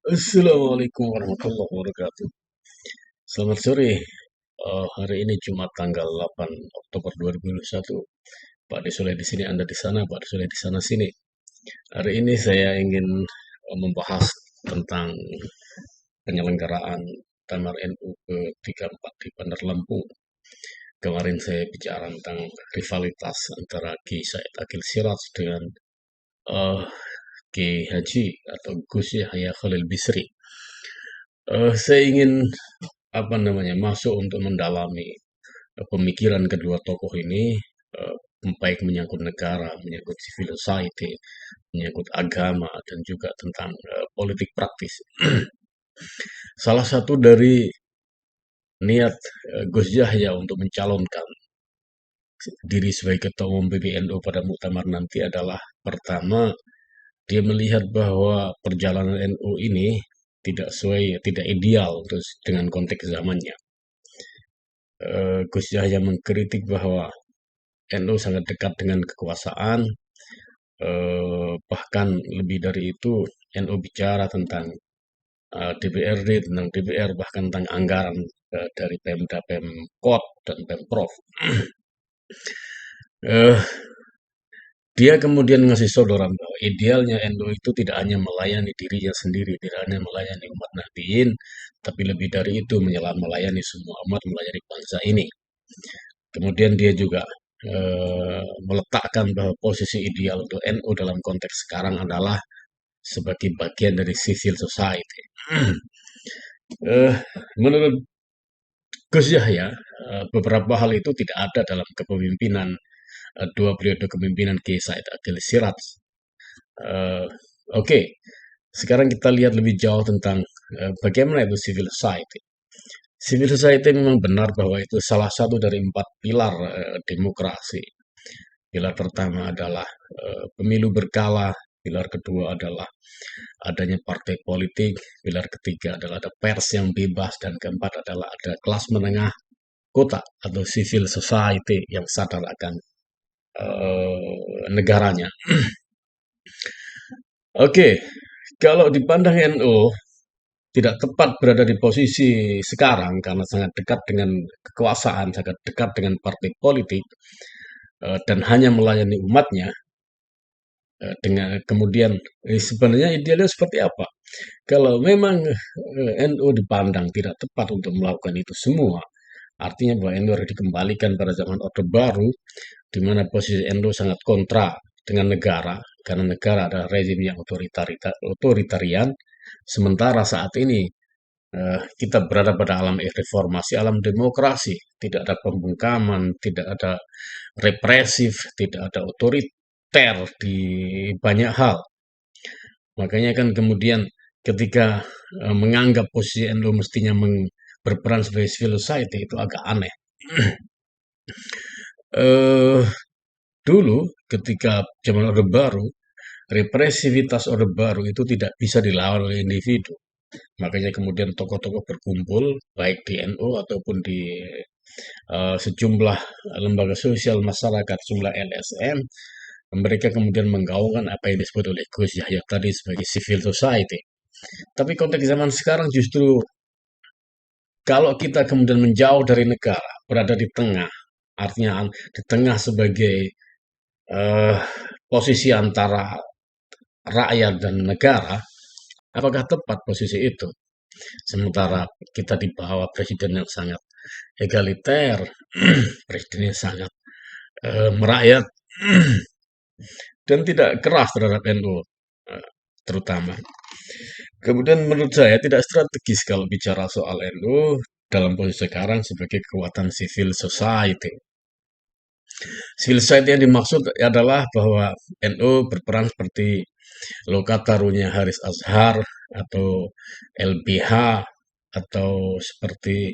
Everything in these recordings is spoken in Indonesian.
Assalamualaikum warahmatullahi wabarakatuh. Selamat sore. Hari ini Jumat tanggal 8 Oktober 2021. Pak Desoleh di sini, Anda di sana, Pak Desoleh di sana sini. Hari ini saya ingin membahas tentang penyelenggaraan Muktamar NU ke-34 di Bandar Lampung. Kemarin saya bicara tentang rivalitas antara Kiai Said Akil Siraj dengan eh, Kiai Haji atau Gus Yahya Khalil Bisri. Saya ingin masuk untuk mendalami pemikiran kedua tokoh ini, eh, baik menyangkut negara, menyangkut civil society, menyangkut agama, dan juga tentang politik praktis. Salah satu dari niat Gus Yahya untuk mencalonkan diri sebagai ketua umum PBNU pada muktamar nanti adalah pertama, dia melihat bahwa perjalanan NU ini tidak sesuai, tidak ideal terus dengan konteks zamannya. Gus Yahya mengkritik bahwa NU sangat dekat dengan kekuasaan, bahkan lebih dari itu NU bicara tentang DPRD, tentang DPR, bahkan tentang anggaran dari Pemda, Pemkot, dan Pemprov. Eh, Dia kemudian ngasih sodoran bahwa idealnya NU itu tidak hanya melayani dirinya sendiri, tidak hanya melayani umat Nahdien, tapi lebih dari itu melayani semua umat, melayani bangsa ini. Kemudian dia juga meletakkan bahwa posisi ideal untuk NU dalam konteks sekarang adalah sebagai bagian dari civil society. Eh, Menurut Gus Yahya, beberapa hal itu tidak ada dalam kepemimpinan dua periode kepemimpinan Kiai Said Akil Siraj. Eh, Oke, sekarang kita lihat lebih jauh tentang bagaimana itu civil society. Civil society memang benar bahwa itu salah satu dari empat pilar demokrasi. Pilar pertama adalah pemilu berkala, pilar kedua adalah adanya partai politik, pilar ketiga adalah ada pers yang bebas, dan keempat adalah ada kelas menengah kota atau civil society yang sadar akan negaranya. Oke, kalau dipandang NU tidak tepat berada di posisi sekarang karena sangat dekat dengan kekuasaan, sangat dekat dengan partai politik, dan hanya melayani umatnya. Dengan kemudian sebenarnya idealnya seperti apa? Kalau memang NU dipandang tidak tepat untuk melakukan itu semua, artinya bahwa NU harus dikembalikan pada zaman Orde Baru, di mana posisi NU sangat kontra dengan negara, karena negara adalah rezim yang otoritarian, sementara saat ini kita berada pada alam reformasi, alam demokrasi, tidak ada pembungkaman, tidak ada represif, tidak ada otoriter di banyak hal. Makanya kan kemudian ketika menganggap posisi NU mestinya berperan sebagai civil society itu agak aneh. eh Dulu ketika zaman Orde Baru, represivitas Orde Baru itu tidak bisa dilawan oleh individu. Makanya kemudian tokoh-tokoh berkumpul baik di NU ataupun di sejumlah lembaga sosial masyarakat, jumlah LSM. Mereka kemudian menggaungkan apa yang disebut oleh Gus Yahya tadi sebagai civil society. Tapi konteks zaman sekarang justru kalau kita kemudian menjauh dari negara, berada di tengah, artinya di tengah sebagai eh, posisi antara rakyat dan negara, apakah tepat posisi itu? Sementara kita di bawah presiden yang sangat egaliter, presiden yang sangat merakyat, dan tidak keras terhadap NU, terutama. Kemudian menurut saya tidak strategis kalau bicara soal NU dalam posisi sekarang sebagai kekuatan civil society. Civil society yang dimaksud adalah bahwa NU berperan seperti Lokatarunya Haris Azhar atau LBH atau seperti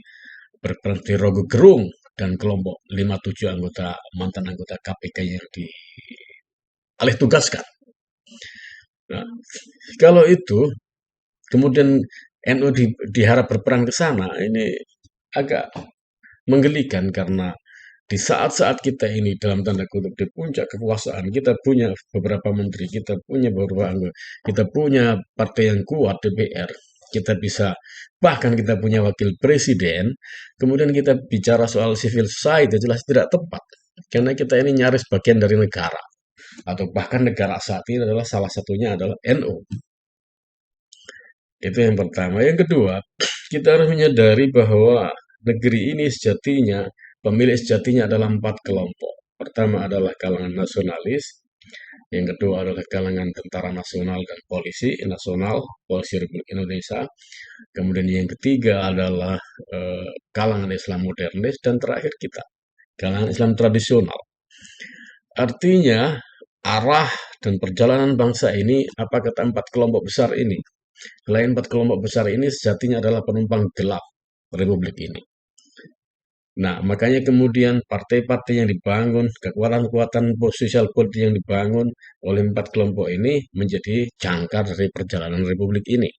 berperan seperti Rogo Gerung dan kelompok 57 anggota mantan anggota KPK yang dialih tugaskan. Nah, kalau itu kemudian NU diharap berperan ke sana, ini agak menggelikan karena Di saat-saat kita ini dalam tanda kutip di puncak kekuasaan, kita punya beberapa menteri, kita punya beberapa anggota, kita punya partai yang kuat DPR, kita bisa bahkan kita punya wakil presiden, kemudian kita bicara soal civil society jelas tidak tepat. Karena kita ini nyaris bagian dari negara atau bahkan negara saat ini adalah salah satunya adalah NU. Itu yang pertama. Yang kedua, kita harus menyadari bahwa negeri ini sejatinya, pemilih sejatinya adalah empat kelompok. Pertama adalah kalangan nasionalis, yang kedua adalah kalangan tentara nasional dan polisi nasional, polisi Republik Indonesia. Kemudian yang ketiga adalah kalangan Islam modernis, dan terakhir kita, kalangan Islam tradisional. Artinya, arah dan perjalanan bangsa ini, apa kata empat kelompok besar ini? Selain empat kelompok besar ini sejatinya adalah penumpang gelap Republik ini. Nah, makanya kemudian partai-partai yang dibangun, kekuatan-kekuatan sosial politik yang dibangun oleh empat kelompok ini menjadi jangkar dari perjalanan Republik ini.